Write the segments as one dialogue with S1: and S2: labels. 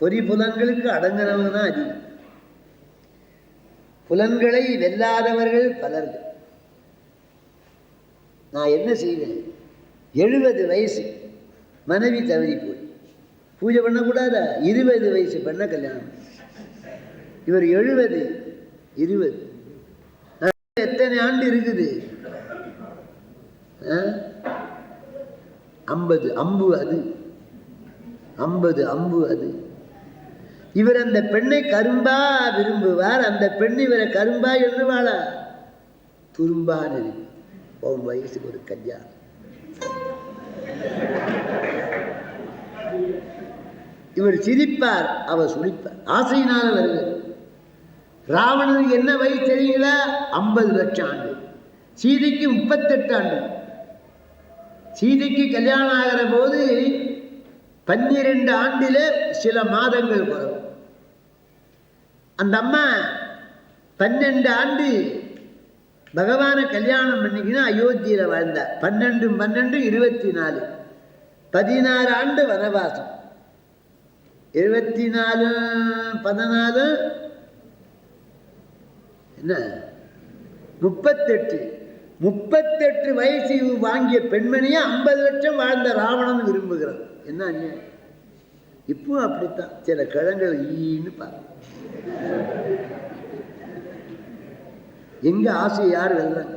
S1: பொறி புலன்களுக்கு அடங்கினவங்க தான் அதிகம். புலன்களை வெல்லாதவர்கள் பலர்கள். நான் என்ன செய்வேன், 70 வயசு மனைவி தவறி போய் பூஜை பண்ணக்கூடாதா? 20 வயசு பெண்ண கல்யாணம். இவர் 70, 20. எத்தனை ஆண்டு இருக்குது? 50 அம்பு அது, 50 அம்பு அது. இவர் அந்த பெண்ணை கரும்பா விரும்புவார், அந்த பெண் இவரை கரும்பா எழுதுவாளா? துரும்பா நினைவு. உன் வயசுக்கு ஒரு கல்யாணம். இவர் சிரிப்பார், அவர் சுழிப்பார். ஆசையினால வருவது. ராவணனுக்கு என்ன வயசு தெரியுங்களா? 50 லட்சம் ஆண்டு. சீதைக்கு 38 ஆண்டு. சீதைக்கு கல்யாணம் ஆகிற போது 12 ஆண்டிலே சில மாதங்கள் குறைவு. அந்த அம்மா 12 ஆண்டு பகவானை கல்யாணம் பண்ணிக்கினா அயோத்தியில் வாழ்ந்தார். 12 12 24, 16 ஆண்டு வனவாசம். 24 14 என்ன 38 வயசு வாங்கிய பெண்மணியை 50 லட்சம் வாழ்ந்த ராவணன் விரும்புகிறான். என்ன அநியாயம்! இப்போ அப்படித்தான் சில கிழங்கள் ஈன்னு பார்க்க. எங்க ஆசை யார் வெல்றாங்க?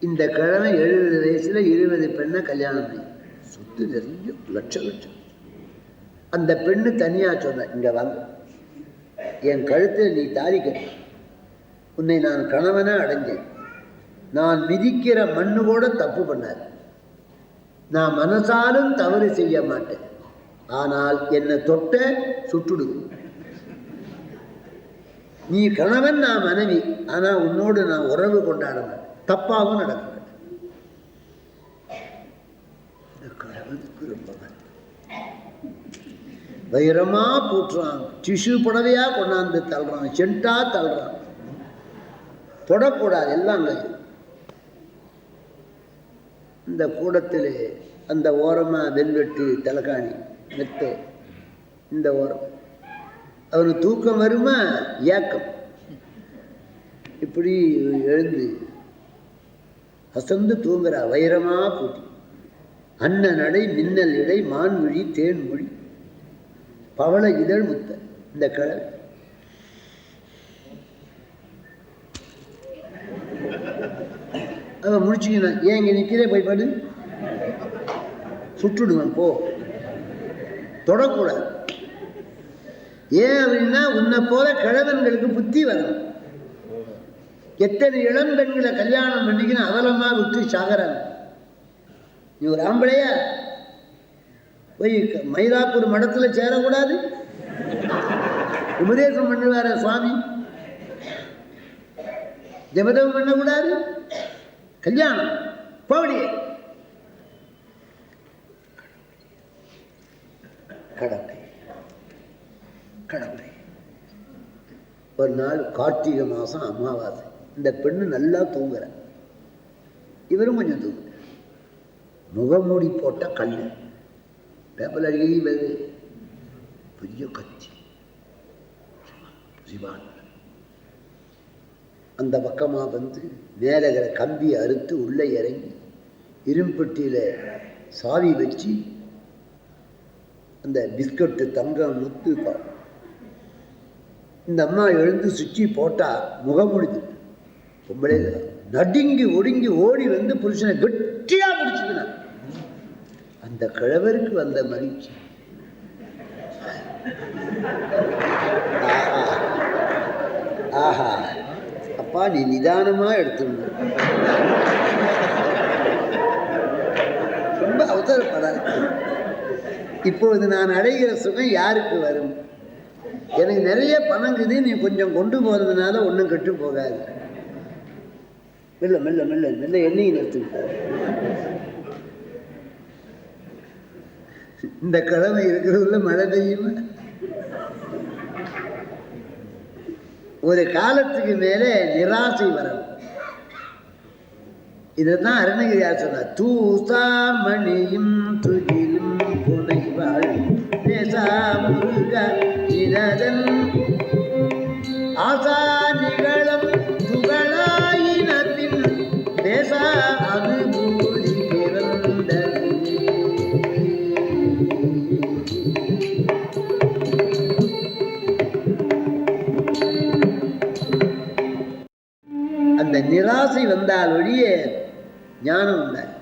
S1: இந்த கிழமை 70 வயசுல 20 பெண்ணை கல்யாணம் பண்ணி சொத்து நிறைய லட்சம். அந்த பெண்ணு தனியா சொன்ன, இங்க வாங்க, என் கழுத்தில் நீ தாலி கட்டு, உன்னை நான் கணவனா அடைஞ்சேன். நான் மிதிக்கிற மண்ணு கூட தப்பு பண்ணார். நான் மனசாலும் தவறு செய்ய மாட்டேன். ஆனால் என்னை தொட்ட சுட்டுடுது. நீ கணவன், நான் மனைவி. ஆனா உன்னோடு நான் உறவு கொண்டாட மாட்டேன், தப்பாகவும் நடக்க மாட்டேன். ரொம்ப வைரமா பூட்டுறான், டிஷ்யூ புடவையா கொண்டாந்து தள்ளுறான், சென்டா தள்ளுறான். தொடக்கூடாது எல்லாம். இந்த கூடத்தில் அந்த ஓரமாக வெல்வெட்டு தலைகாணி மெத்தை, இந்த ஓரம் அவனுக்கு தூக்கம் வருமா? ஏக்கம். இப்படி எழுந்து அசந்து தூங்குறா. வைரமா பூட்டி அன்ன நடை மின்னல் இடை மான்மொழி தேன்மொழி பவள இதழ் முத்த. இந்த கிழமை அவன் முடிச்சுக்கணும். ஏன் இங்கே நிற்கிறே, போய் படு, சுட்டுடுவான், போ, தொடக்கூடாது. ஏன் அப்படின்னா உன்னை போல கிழவன்களுக்கு புத்தி வரணும். எத்தனை இளம் பெண்களை கல்யாணம் பண்ணிக்கணும் அவலமா விட்டு சாகராங்க. நீ ஒரு ஆம்பளையா போய் மயிலாப்பூர் மடத்தில் சேரக்கூடாது? உபதேசம் பண்ணுவார சுவாமி, ஜபதம் பண்ணக்கூடாது, கல்யாணம் போவடியே. கடவுளை கடவுளை. ஒரு நாள் கார்த்திகை மாதம் அமாவாசை. இந்த பெண்ணு நல்லா தூங்குற, இவரும் கொஞ்சம் தூங்குற. முகமூடி போட்ட கல்லு, பேப்பர் அடிக்கடி வருது, பெரிய கத்தி, சிவான் அந்த பக்கமாக வந்து மேலகிற கம்பியை அறுத்து உள்ளே இறங்கி இரும்பட்டியில் சாவி வச்சு அந்த பிஸ்கட்டு தங்கம் முத்து. இந்த அம்மா எழுந்து சுற்றி போட்டால் முகமுடிது. பொம்பளை நடுங்கி ஒடுங்கி ஓடி வந்து புருஷனை கெட்டியாக பிடிச்சிக்கினா. அந்த கிழவருக்கு வந்த மகிழ்ச்சி. ஆஹா, அப்பா நீ நிதானமா எடுத்துடணும், ரொம்ப அவசரப்படாது. இப்பொழுது நான் அடைகிற சுகம் யாருக்கு வரும்? எனக்கு நிறைய பணங்குது, நீ கொஞ்சம் கொண்டு போறதுனால ஒன்றும் கெட்டு போகாது. மெல்ல மெல்ல மெல்ல மெல்ல எண்ணெய் நிறுத்து. இந்த கிழமை இருக்கிறதுல மழை பெய்யுமா? ஒரு காலத்துக்கு மேலே நிராசை வரும். இதைத்தான் அருணகிரியார் சொன்னார். தூசா மணியும் துகிலும் புனை வாழ் அங்க இதன் ஆசா நிகழும் துகளாயின பின் பேச அனுபூதி பிறந்தது. அந்த நிராசை வந்தால் ஒழிய ஞானம் உண்டாது.